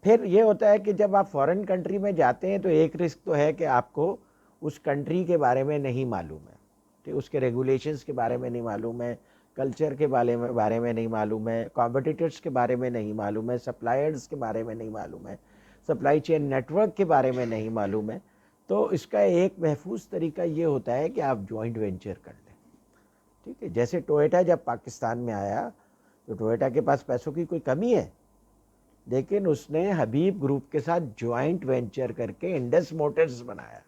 پھر یہ ہوتا ہے کہ جب آپ فورن کنٹری میں جاتے ہیں تو ایک رسک تو ہے کہ آپ کو اس کنٹری کے بارے میں نہیں معلوم ہے، کہ اس کے ریگولیشنز کے بارے میں نہیں معلوم ہے، کلچر کے بارے میں نہیں معلوم ہے، کمپٹیٹرز کے بارے میں نہیں معلوم ہے، سپلائرز کے بارے میں نہیں معلوم ہے، سپلائی چین نیٹ ورک کے بارے میں نہیں معلوم ہے. تو اس کا ایک محفوظ طریقہ یہ ہوتا ہے کہ آپ جوائنٹ وینچر کر لیں. ٹھیک ہے، جیسے ٹوئیٹا جب پاکستان میں آیا تو ٹوئیٹا کے پاس پیسوں کی کوئی کمی ہے، لیکن اس نے حبیب گروپ کے ساتھ جوائنٹ وینچر کر کے انڈس موٹرز بنایا.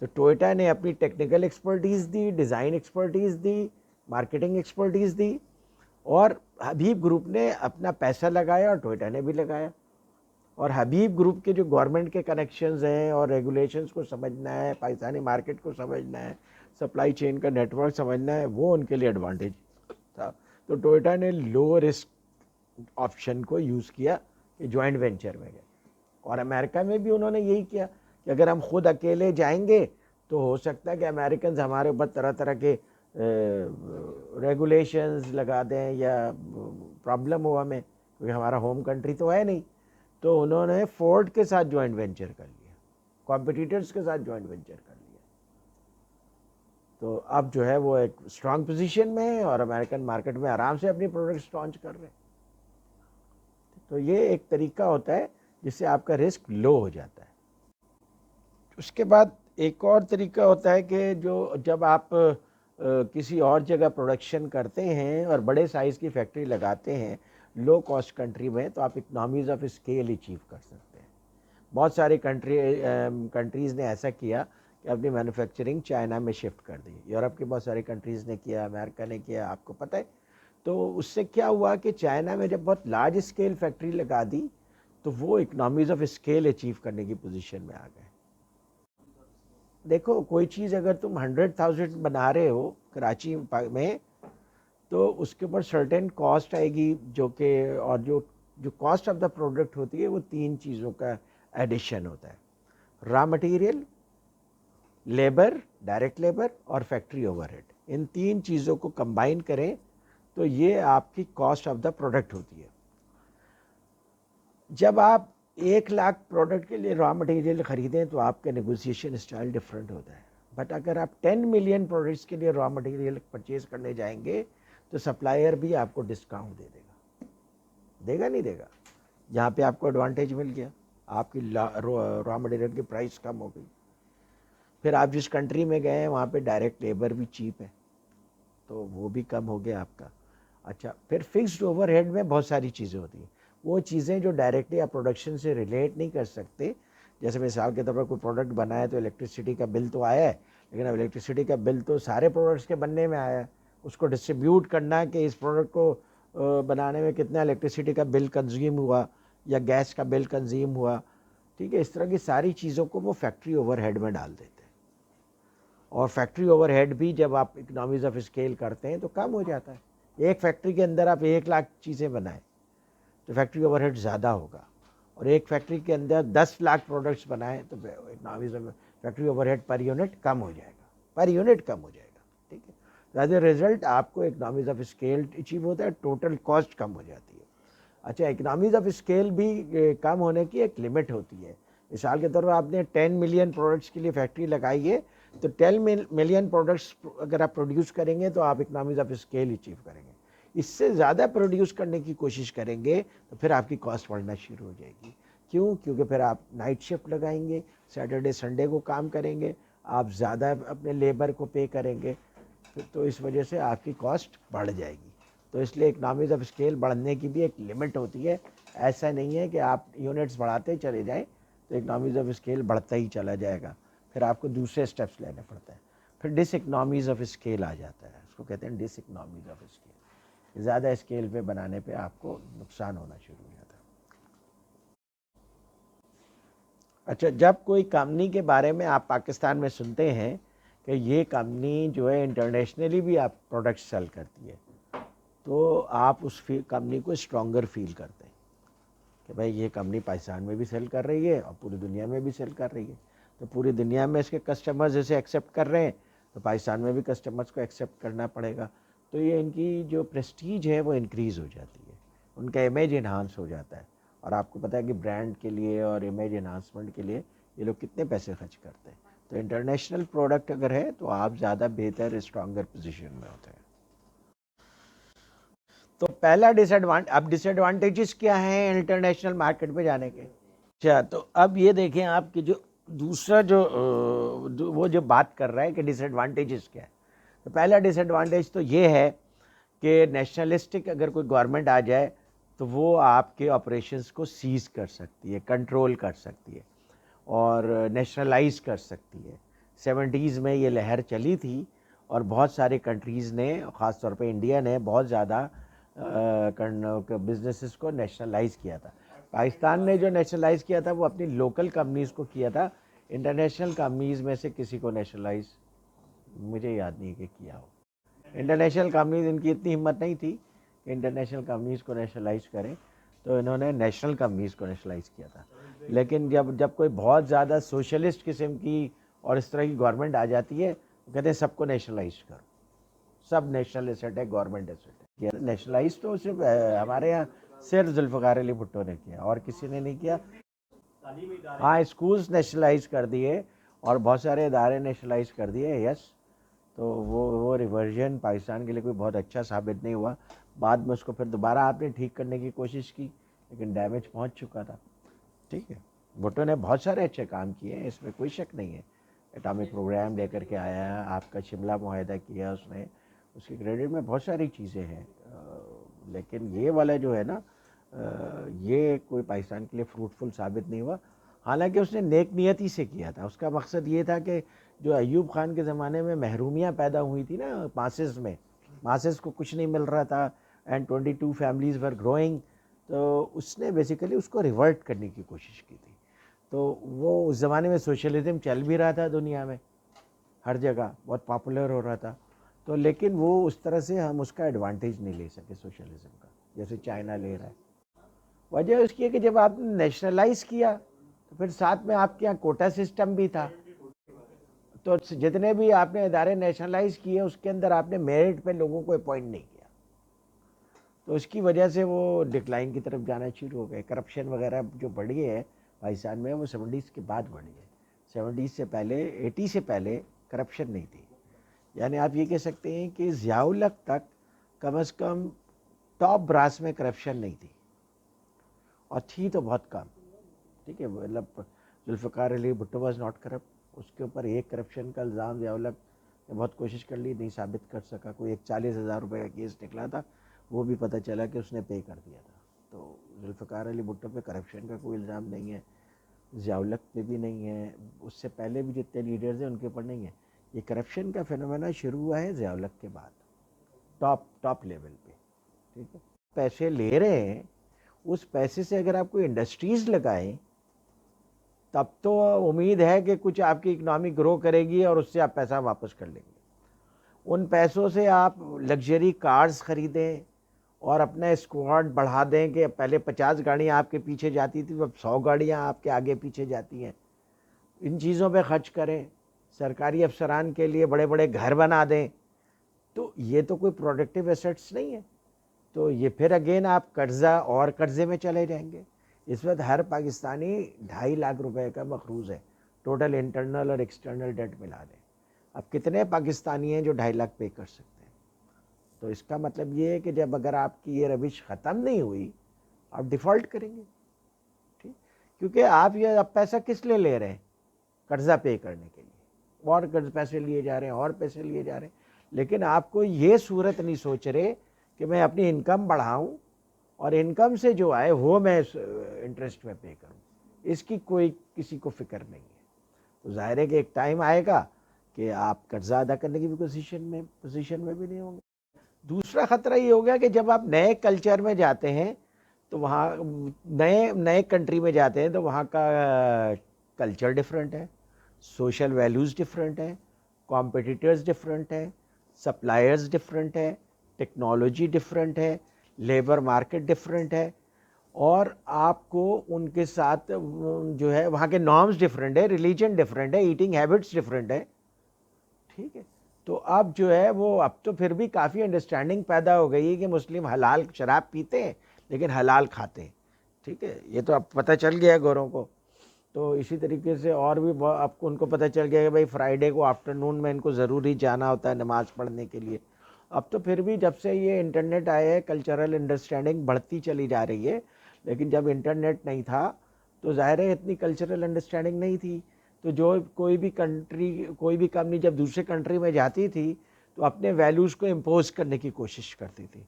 تو ٹوئیٹا نے اپنی ٹیکنیکل ایکسپرٹیز دی، ڈیزائن ایکسپرٹیز دی، مارکیٹنگ ایکسپرٹیز دی، اور حبیب گروپ نے اپنا پیسہ لگایا اور ٹوئیٹا نے بھی لگایا. اور حبیب گروپ کے جو گورنمنٹ کے کنیکشنز ہیں اور ریگولیشنز کو سمجھنا ہے، پاکستانی مارکیٹ کو سمجھنا ہے، سپلائی چین کا نیٹ ورک سمجھنا ہے، وہ ان کے لیے ایڈوانٹیج تھا. تو ٹوئیٹا نے لو رسک آپشن کو یوز کیا کہ جوائنٹ وینچر میں گئے. اور امریکہ میں بھی انہوں نے یہی کیا کہ اگر ہم خود اکیلے جائیں گے تو ہو سکتا ہے کہ امریکنز ہمارے اوپر طرح طرح کے ریگولیشنز لگا دیں یا پرابلم ہو ہمیں، کیونکہ ہمارا ہوم کنٹری تو ہے نہیں. تو انہوں نے فورڈ کے ساتھ جوائنٹ وینچر کر لیا، کمپٹیٹرز کے ساتھ جوائنٹ وینچر کر لیا. تو اب جو ہے وہ ایک اسٹرانگ پوزیشن میں ہے اور امریکن مارکیٹ میں آرام سے اپنی پروڈکٹس لانچ کر رہے ہیں. تو یہ ایک طریقہ ہوتا ہے جس سے آپ کا رسک لو ہو جاتا ہے. اس کے بعد ایک اور طریقہ ہوتا ہے کہ جو جب آپ کسی اور جگہ پروڈکشن کرتے ہیں اور بڑے سائز کی فیکٹری لگاتے ہیں لو کاسٹ کنٹری میں، تو آپ اکنامیز آف اسکیل اچیو کر سکتے ہیں. بہت ساری کنٹریز نے ایسا کیا کہ اپنی مینوفیکچرنگ چائنا میں شفٹ کر دی. یورپ کی بہت ساری کنٹریز نے کیا، امریکہ نے کیا، آپ کو پتہ ہے. تو اس سے کیا ہوا کہ چائنا میں جب بہت لارج اسکیل فیکٹری لگا دی تو وہ اکنامیز آف اسکیل اچیو کرنے کی پوزیشن میں آ گئے. دیکھو کوئی چیز اگر تم 100,000 بنا رہے ہو کراچی میں تو اس کے اوپر سرٹن کاسٹ آئے گی، جو کہ اور جو کاسٹ آف دا پروڈکٹ ہوتی ہے وہ تین چیزوں کا ایڈیشن ہوتا ہے: raw material, labour, direct labour, اور فیکٹری اوور ہیڈ. ان تین چیزوں کو کمبائن کریں تو یہ آپ کی کاسٹ آف دا پروڈکٹ ہوتی ہے. جب آپ 1,00,000 پروڈکٹ کے لیے را مٹیریل خریدیں تو آپ کا نیگوسیشن اسٹائل ڈفرینٹ ہوتا ہے. بٹ اگر آپ 10 ملین پروڈکٹس کے لیے را مٹیریل پرچیز کرنے جائیں گے تو سپلائر بھی آپ کو ڈسکاؤنٹ دے دے گا نہیں دے گا. جہاں پہ آپ کو ایڈوانٹیج مل گیا، آپ کی را مٹیریل کی پرائس کم ہو گئی. پھر آپ جس کنٹری میں گئے ہیں وہاں پہ ڈائریکٹ لیبر بھی چیپ ہے تو وہ بھی کم ہو گیا آپ کا. اچھا، پھر فکسڈ اوور ہیڈ میں بہت ساری چیزیں ہوتی ہیں، وہ چیزیں جو ڈائریکٹلی آپ پروڈکشن سے ریلیٹ نہیں کر سکتے. جیسے مثال کے طور پر کوئی پروڈکٹ بنا ہے تو الیکٹریسٹی کا بل تو آیا ہے، لیکن اب الیکٹریسٹی کا بل تو سارے پروڈکٹس کے بننے میں آیا ہے. اس کو ڈسٹریبیوٹ کرنا ہے کہ اس پروڈکٹ کو بنانے میں کتنا الیکٹریسٹی کا بل کنزیوم ہوا یا گیس کا بل کنزیوم ہوا. ٹھیک ہے، اس طرح کی ساری چیزوں کو وہ فیکٹری اوور ہیڈ میں ڈال دیتے ہیں. اور فیکٹری اوور ہیڈ بھی جب آپ اکنامیز آف اسکیل کرتے ہیں تو کم ہو جاتا ہے. ایک فیکٹری کے اندر آپ 1,00,000 چیزیں بنائیں تو فیکٹری اوور ہیڈ زیادہ ہوگا، اور ایک فیکٹری کے اندر 10,00,000 پروڈکٹس بنائیں تو factory overhead per unit کم ہو جائے گا، پر یونٹ کم ہو جائے گا. ٹھیک ہے، ایز اے ریزلٹ آپ کو اکنامیز آف اسکیل اچیو ہوتا ہے، ٹوٹل کاسٹ کم ہو جاتی ہے. اچھا، اکنامیز آف اسکیل بھی کم ہونے کی ایک لمٹ ہوتی ہے. مثال کے طور پر آپ نے 10 ملین پروڈکٹس کے لیے فیکٹری لگائی ہے تو 10 ملین پروڈکٹس اگر آپ پروڈیوس کریں گے تو آپ اکنامیز آف اسکیل اچیو کریں گے. اس سے زیادہ پروڈیوس کرنے کی کوشش کریں گے تو پھر آپ کی کاسٹ بڑھنا شروع ہو جائے گی. کیوں؟ کیونکہ پھر آپ نائٹ شفٹ لگائیں گے، سیٹرڈے سنڈے کو کام کریں گے، آپ زیادہ اپنے لیبر کو پے کریں گے، تو اس وجہ سے آپ کی کاسٹ بڑھ جائے گی. تو اس لیے اکنامیز آف اسکیل بڑھنے کی بھی ایک لمٹ ہوتی ہے. ایسا نہیں ہے کہ آپ یونٹس بڑھاتے چلے جائیں تو اکنامیز آف اسکیل بڑھتا ہی چلا جائے گا، پھر آپ کو دوسرے اسٹیپس لینے پڑتے ہیں. پھر ڈس اکنامیز آف اسکیل آ جاتا ہے، اس کو کہتے ہیں ڈس اکنامیز آف اسکیل. زیادہ اسکیل پہ بنانے پہ آپ کو نقصان ہونا شروع ہو جاتا ہے. اچھا، جب کوئی کمپنی کے بارے میں آپ پاکستان میں سنتے ہیں کہ یہ کمپنی جو ہے انٹرنیشنلی بھی آپ پروڈکٹ سیل کرتی ہے تو آپ اس کمپنی کو اسٹرانگر فیل کرتے ہیں کہ بھائی یہ کمپنی پاکستان میں بھی سیل کر رہی ہے اور پوری دنیا میں بھی سیل کر رہی ہے. تو پوری دنیا میں اس کے کسٹمرز اسے ایکسیپٹ کر رہے ہیں تو پاکستان میں بھی کسٹمرز کو ایکسیپٹ کرنا پڑے گا. تو یہ ان کی جو پریسٹیج ہے وہ انکریز ہو جاتی ہے، ان کا امیج انہانس ہو جاتا ہے، اور آپ کو پتہ ہے کہ برانڈ کے لیے اور امیج انہانسمنٹ کے لیے یہ لوگ کتنے پیسے خرچ کرتے ہیں. تو انٹرنیشنل پروڈکٹ اگر ہے تو آپ زیادہ بہتر اسٹرانگر پوزیشن میں ہوتے ہیں. تو پہلا اب ڈس ایڈوانٹیجز کیا ہیں انٹرنیشنل مارکیٹ پہ جانے کے. اچھا, تو اب یہ دیکھیں آپ کی جو دوسرا وہ جو بات کر رہا ہے کہ ڈس ایڈوانٹیجز کیا ہے. تو پہلا ڈس ایڈوانٹیج تو یہ ہے کہ نیشنلسٹک اگر کوئی گورنمنٹ آ جائے تو وہ آپ کے آپریشنس کو سیز کر سکتی ہے, کنٹرول کر سکتی ہے اور نیشنلائز کر سکتی ہے. 70s میں یہ لہر چلی تھی اور بہت سارے کنٹریز نے, خاص طور پہ انڈیا نے, بہت زیادہ بزنسز کو نیشنلائز کیا تھا. پاکستان نے جو نیشنلائز کیا تھا وہ اپنی لوکل کمپنیز کو کیا تھا, انٹرنیشنل کمپنیز میں سے کسی کو نیشنلائز مجھے یاد نہیں کہ کیا ہو. انٹرنیشنل کمپنیز, ان کی اتنی ہمت نہیں تھی کہ انٹرنیشنل کمپنیز کو نیشنلائز کریں, تو انہوں نے نیشنل کمپنیز کو نیشنلائز کیا تھا. لیکن جب کوئی بہت زیادہ سوشلسٹ قسم کی اور اس طرح کی گورنمنٹ آ جاتی ہے تو کہتے ہیں سب کو نیشنلائز کرو, سب نیشنل ایسٹ ہے, گورنمنٹ ایسٹ ہے. نیشنلائز تو صرف ہمارے یہاں صرف ذوالفقار علی بھٹو نے کیا اور کسی نے نہیں کیا. ہاں, اسکولز نیشنلائز کر دیے اور بہت سارے ادارے نیشنلائز کر دیے, یس. تو وہ ریورژن پاکستان کے لیے کوئی بہت اچھا ثابت نہیں ہوا. بعد میں اس کو پھر دوبارہ آپ نے ٹھیک کرنے کی کوشش کی لیکن ڈیمیج پہنچ چکا تھا. ٹھیک ہے, بھٹو نے بہت سارے اچھے کام کیے ہیں, اس میں کوئی شک نہیں ہے. اٹامک پروگرام لے کر کے آیا ہے, آپ کا شملہ معاہدہ کیا اس نے, اس کے کریڈٹ میں بہت ساری چیزیں ہیں. لیکن یہ والا جو ہے نا, یہ کوئی پاکستان کے لیے فروٹفل ثابت نہیں ہوا. حالانکہ اس نے نیک نیتی سے کیا تھا. اس کا مقصد یہ تھا کہ جو ایوب خان کے زمانے میں محرومیاں پیدا ہوئی تھی نا ماسز میں, ماسز کو کچھ نہیں مل رہا تھا اینڈ 22 فیملیز ور گروئنگ, تو اس نے بیسیکلی اس کو ریورٹ کرنے کی کوشش کی تھی. تو وہ اس زمانے میں سوشلزم چل بھی رہا تھا دنیا میں, ہر جگہ بہت پاپولر ہو رہا تھا. تو لیکن وہ اس طرح سے ہم اس کا ایڈوانٹیج نہیں لے سکے سوشلزم کا, جیسے چائنا لے رہا ہے. وجہ اس کی ہے کہ جب آپ نے نیشنلائز کیا تو پھر ساتھ میں آپ کے یہاں کوٹا سسٹم بھی تھا. تو جتنے بھی آپ نے ادارے نیشنلائز کیے اس کے اندر آپ نے میرٹ پہ لوگوں کو اپوائنٹ نہیں کیا, تو اس کی وجہ سے وہ ڈکلائن کی طرف جانا شروع ہو گئے. کرپشن وغیرہ جو بڑھی ہے پاکستان میں وہ 70s کے بعد بڑھی ہے. 70s سے پہلے, 80 سے پہلے کرپشن نہیں تھی. یعنی آپ یہ کہہ سکتے ہیں کہ ضیاء الحق تک کم از کم ٹاپ براس میں کرپشن نہیں تھی, اور تھی تو بہت کم. ٹھیک ہے, مطلب Zulfiqar Ali Bhutto was not corrupt. اس کے اوپر ایک کرپشن کا الزام ضیاء الحق نے بہت کوشش کر لی, نہیں ثابت کر سکا. کوئی ایک 40,000 روپے کا کیس نکلا تھا, وہ بھی پتہ چلا کہ اس نے پے کر دیا تھا. تو ذوالفقار علی بھٹو پہ کرپشن کا کوئی الزام نہیں ہے, ضیاء الحق پہ بھی نہیں ہے, اس سے پہلے بھی جتنے لیڈرز ہیں ان کے اوپر نہیں ہے. یہ کرپشن کا فینومینا شروع ہوا ہے ضیاء الحق کے بعد, ٹاپ لیول پہ. ٹھیک ہے, پیسے لے رہے ہیں, اس پیسے سے اگر آپ کوئی انڈسٹریز لگائیں تب تو امید ہے کہ کچھ آپ کی اکنامی گرو کرے گی اور اس سے آپ پیسہ واپس کر لیں گے. ان پیسوں سے آپ لگژری کارز خریدیں اور اپنا اسکواڈ بڑھا دیں کہ پہلے 50 گاڑیاں آپ کے پیچھے جاتی تھیں, اب 100 گاڑیاں آپ کے آگے پیچھے جاتی ہیں. ان چیزوں پہ خرچ کریں, سرکاری افسران کے لیے بڑے بڑے گھر بنا دیں, تو یہ تو کوئی پروڈکٹیو ایسٹس نہیں ہے. تو یہ پھر اگین آپ قرضہ اور قرضے میں چلے جائیں گے. اس وقت ہر پاکستانی 2.5 لاکھ روپے کا مقروض ہے, ٹوٹل انٹرنل اور ایکسٹرنل ڈیٹ ملا دیں. اب کتنے پاکستانی ہیں جو 2.5 لاکھ پے کر سکتے ہیں؟ تو اس کا مطلب یہ ہے کہ جب اگر آپ کی یہ روش ختم نہیں ہوئی آپ ڈیفالٹ کریں گے. ٹھیک, کیونکہ آپ یہ اب پیسہ کس لیے لے رہے ہیں؟ قرضہ پے کرنے کے لیے, اور پیسے لیے جا رہے ہیں اور پیسے لیے جا رہے ہیں. لیکن آپ کو یہ صورت نہیں سوچ رہے کہ میں اپنی انکم بڑھاؤں اور انکم سے جو آئے وہ میں انٹرسٹ میں پے کروں. اس کی کوئی کسی کو فکر نہیں ہے. تو ظاہر ہے کہ ایک ٹائم آئے گا کہ آپ قرضہ ادا کرنے کی بھی پوزیشن میں بھی نہیں ہوں گے. دوسرا خطرہ یہ ہو گیا کہ جب آپ نئے کلچر میں جاتے ہیں تو وہاں نئے کنٹری میں جاتے ہیں تو وہاں کا کلچر ڈفرینٹ ہے, سوشل ویلیوز ڈفرینٹ ہیں, کمپٹیٹرز ڈفرینٹ ہیں, سپلائرز ڈفرینٹ ہے, ٹیکنالوجی ڈفرینٹ ہے, لیبر مارکیٹ ڈفرینٹ ہے, اور آپ کو ان کے ساتھ جو ہے وہاں کے نارمز ڈفرینٹ ہے, ریلیجن ڈفرینٹ ہے, ایٹنگ ہیبٹس ڈفرینٹ ہے. ٹھیک ہے, تو اب جو ہے وہ اب تو پھر بھی کافی انڈرسٹینڈنگ پیدا ہو گئی ہے کہ مسلم حلال شراب پیتے ہیں لیکن حلال کھاتے ہیں. ٹھیک ہے, یہ تو اب پتہ چل گیا ہے گوروں کو. تو اسی طریقے سے اور بھی آپ کو ان کو پتہ چل گیا کہ بھائی فرائیڈے کو آفٹر نون میں ان کو ضروری جانا ہوتا ہے نماز پڑھنے کے لیے. اب تو پھر بھی جب سے یہ انٹرنیٹ آیا ہے کلچرل انڈرسٹینڈنگ بڑھتی چلی جا رہی ہے, لیکن جب انٹرنیٹ نہیں تھا تو ظاہر ہے اتنی کلچرل انڈرسٹینڈنگ نہیں تھی. تو جو کوئی بھی کنٹری, کوئی بھی کمپنی جب دوسرے کنٹری میں جاتی تھی تو اپنے ویلیوز کو امپوز کرنے کی کوشش کرتی تھی.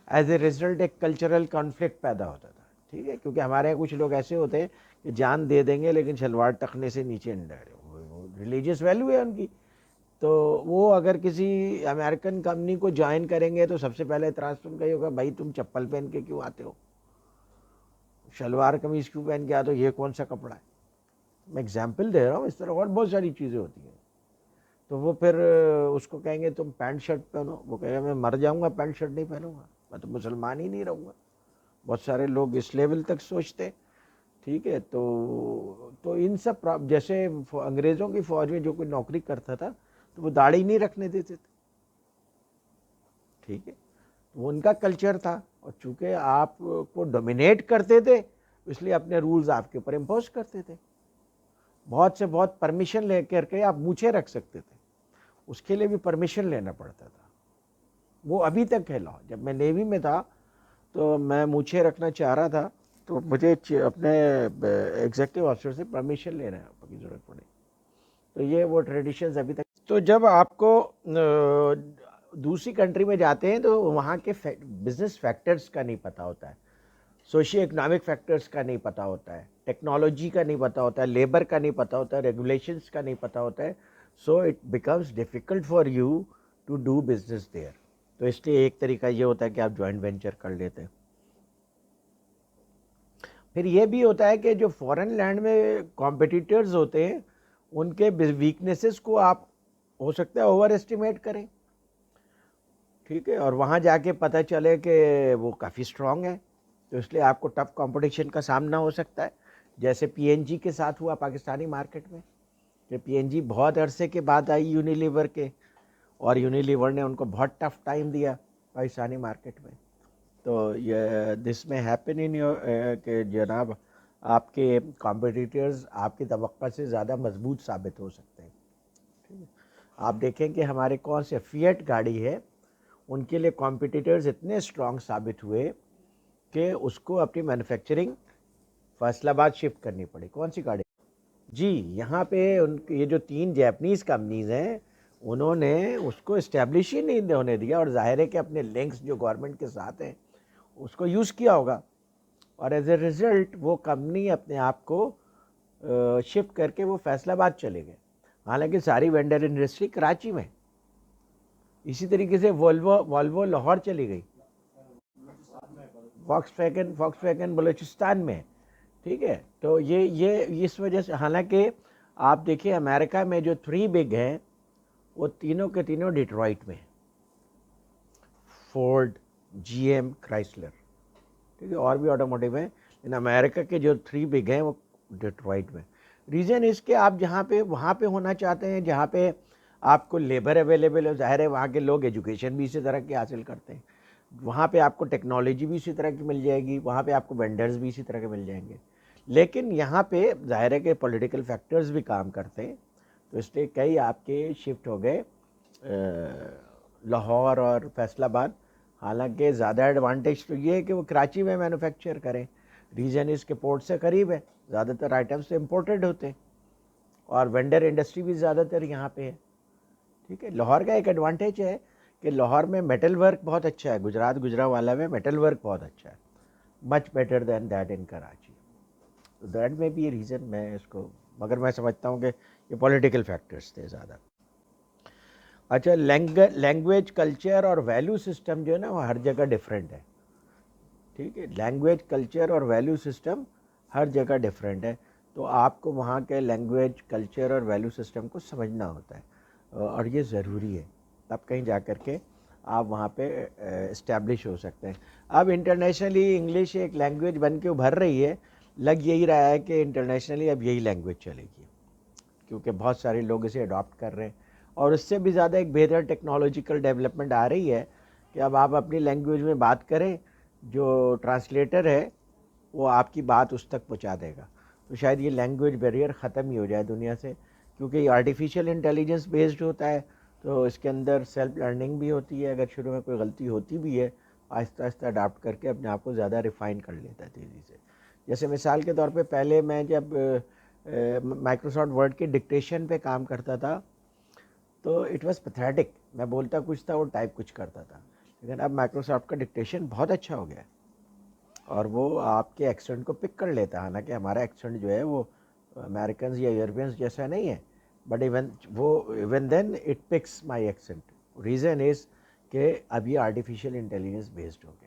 ایز اے ریزلٹ ایک کلچرل کانفلکٹ پیدا ہوتا تھا. ٹھیک ہے, کیونکہ ہمارے یہاں کچھ لوگ ایسے ہوتے ہیں کہ جان دے دیں گے لیکن شلوار ٹخنے سے نیچے نہیں ڈالے, ریلیجیس ویلیو ہے ان کی. تو وہ اگر کسی امریکن کمپنی کو جوائن کریں گے تو سب سے پہلے اعتراض تم کا یہ ہوگا بھائی تم چپل پہن کے کیوں آتے ہو, شلوار قمیض کیوں پہن کے آتے ہو, یہ کون سا کپڑا ہے. میں اگزامپل دے رہا ہوں, اس طرح اور بہت ساری چیزیں ہوتی ہیں. تو وہ پھر اس کو کہیں گے تم پینٹ شرٹ پہنو, وہ کہے گا میں مر جاؤں گا پینٹ شرٹ نہیں پہنوں گا, میں تو مسلمان ہی نہیں رہوں گا. بہت سارے لوگ اس لیول تک سوچتے. ٹھیک ہے, تو ان سب جیسے انگریزوں کی فوج میں جو کوئی نوکری کرتا تھا تو وہ داڑھی نہیں رکھنے دیتے تھے. ٹھیک ہے, وہ ان کا کلچر تھا, اور چونکہ آپ کو ڈومینیٹ کرتے تھے اس لیے اپنے رولز آپ کے اوپر امپوز کرتے تھے. بہت سے بہت پرمیشن لے کر کے آپ مونچھیں رکھ سکتے تھے, اس کے لیے بھی پرمیشن لینا پڑتا تھا. وہ ابھی تک ہے لا. جب میں نیوی میں تھا تو میں مونچھیں رکھنا چاہ رہا تھا تو مجھے اپنے ایگزیکٹو آفیسر سے پرمیشن لینا کی ضرورت پڑی. تو یہ وہ ٹریڈیشنز ابھی تک. تو جب آپ کو دوسری کنٹری میں جاتے ہیں تو وہاں کے بزنس فیکٹرز کا نہیں پتہ ہوتا ہے, سوشیو اکنامک فیکٹرز کا نہیں پتہ ہوتا ہے, ٹیکنالوجی کا نہیں پتہ ہوتا ہے, لیبر کا نہیں پتہ ہوتا ہے, ریگولیشنز کا نہیں پتہ ہوتا ہے. So it becomes difficult for you to do business there. تو اس لیے ایک طریقہ یہ ہوتا ہے کہ آپ جوائنٹ وینچر کر لیتے ہیں. پھر یہ بھی ہوتا ہے کہ جو فورن لینڈ میں کمپٹیٹرز ہوتے ہیں ان کے ویکنیسز کو آپ ہو سکتا ہے اوور اسٹیمیٹ کریں. ٹھیک ہے, اور وہاں جا کے پتہ چلے کہ وہ کافی اسٹرانگ ہے, تو اس لیے آپ کو ٹف کمپٹیشن کا سامنا ہو سکتا ہے. جیسے پی این جی کے ساتھ ہوا پاکستانی مارکیٹ میں, کہ پی این جی بہت عرصے کے بعد آئی یونیلیور کے, اور یونیلیور نے ان کو بہت ٹف ٹائم دیا پاکستانی مارکیٹ میں. تو یہ دس میں ہیپن ان یور کہ جناب آپ کے کمپٹیٹرز آپ کی توقع سے زیادہ مضبوط ثابت ہو سکتے ہیں. آپ دیکھیں کہ ہمارے کون سے فیٹ گاڑی ہے, ان کے لیے کمپٹیٹرز اتنے اسٹرانگ ثابت ہوئے کہ اس کو اپنی مینوفیکچرنگ فیصل آباد شفٹ کرنی پڑی. کون سی گاڑی؟ جی, یہاں پہ یہ جو 3 جیپنیز کمپنیز ہیں انہوں نے اس کو اسٹیبلش ہی نہیں ہونے دیا, اور ظاہر ہے کہ اپنے لنکس جو گورنمنٹ کے ساتھ ہیں اس کو یوز کیا ہوگا, اور ایز اے ریزلٹ وہ کمپنی اپنے آپ کو شفٹ کر کے وہ فیصل آباد چلے گئے, حالانکہ ساری وینڈر انڈسٹری کراچی میں. اسی طریقے سے والوو لاہور چلی گئی, فاکس ویگن بلوچستان میں. ٹھیک ہے, تو یہ اس وجہ سے, حالانکہ آپ دیکھیں امریکہ میں جو 3 بگ ہیں وہ تینوں کے تینوں ڈیٹرائٹ میں, فورڈ, جی ایم, کرائسلر. ٹھیک ہے, اور بھی آٹوموٹیو ہیں, ان امریکہ کے جو 3 بگ ہیں وہ ڈیٹرائٹ میں. ریزن اس کے آپ جہاں پہ وہاں پہ ہونا چاہتے ہیں جہاں پہ آپ کو لیبر اویلیبل ہے, ظاہر ہے وہاں کے لوگ ایجوکیشن بھی اسی طرح کی حاصل کرتے ہیں, وہاں پہ آپ کو ٹیکنالوجی بھی اسی طرح کی مل جائے گی, وہاں پہ آپ کو وینڈرز بھی اسی طرح کے مل جائیں گے. لیکن یہاں پہ ظاہر ہے کہ پولیٹیکل فیکٹرز بھی کام کرتے ہیں, تو اس لیے کئی آپ کے شفٹ ہو گئے لاہور اور فیصل آباد. حالانکہ زیادہ ایڈوانٹیج تو یہ ہے کہ وہ کراچی میں مینوفیکچر کریں, ریجن اس کے پورٹ سے قریب ہے, زیادہ تر آئٹمس تو امپورٹڈ ہوتے ہیں, اور وینڈر انڈسٹری بھی زیادہ تر یہاں پہ ہے. ٹھیک ہے, لاہور کا ایک ایڈوانٹیج ہے کہ لاہور میں میٹل ورک بہت اچھا ہے, گجرانوالہ میں میٹل ورک بہت اچھا ہے, much better than that in Karachi. That میں بھی یہ ریزن میں اس کو, مگر میں سمجھتا ہوں کہ یہ پولیٹیکل فیکٹرز تھے زیادہ. اچھا, لینگویج, کلچر اور ویلیو سسٹم جو ہے نا وہ ہر جگہ ڈفرینٹ ہے. ٹھیک ہے, لینگویج, کلچر اور ویلیو سسٹم ہر جگہ ڈفرینٹ ہے, تو آپ کو وہاں کے لینگویج, کلچر اور ویلیو سسٹم کو سمجھنا ہوتا ہے, اور یہ ضروری ہے, تب کہیں جا کر کے آپ وہاں پہ اسٹیبلش ہو سکتے ہیں. اب انٹرنیشنلی انگلش ایک لینگویج بن کے ابھر رہی ہے, لگ یہی رہا ہے کہ انٹرنیشنلی اب یہی لینگویج چلے گی, کیونکہ بہت سارے لوگ اسے اڈاپٹ کر رہے ہیں, اور اس سے بھی زیادہ ایک بہتر ٹیکنالوجیکل ڈیولپمنٹ آ رہی ہے کہ اب آپ اپنی لینگویج میں بات کریں, جو ٹرانسلیٹر ہے وہ آپ کی بات اس تک پہنچا دے گا. تو شاید یہ لینگویج بیریئر ختم ہی ہو جائے دنیا سے, کیونکہ یہ آرٹیفیشیل انٹیلیجنس بیسڈ ہوتا ہے, تو اس کے اندر سیلف لرننگ بھی ہوتی ہے. اگر شروع میں کوئی غلطی ہوتی بھی ہے, آہستہ آہستہ اڈاپٹ کر کے اپنے آپ کو زیادہ ریفائن کر لیتا ہے تیزی سے. جیسے مثال کے طور پہ پہلے میں جب مائکروسافٹ ورڈ کے ڈکٹیشن پہ کام کرتا تھا تو اٹ واز پیتھیٹک, میں بولتا کچھ تھا, وہ ٹائپ کچھ کرتا تھا. لیکن اب مائکروسافٹ کا ڈکٹیشن بہت اچھا ہو گیا ہے, اور وہ آپ کے ایکسنٹ کو پک کر لیتا ہے. حالانکہ ہمارا ایکسنٹ جو ہے وہ امریکنز یا یورپینز جیسا نہیں ہے, but even then it picks my accent. Reason is کہ اب یہ آرٹیفیشیل انٹیلیجنس بیسڈ ہو گیا.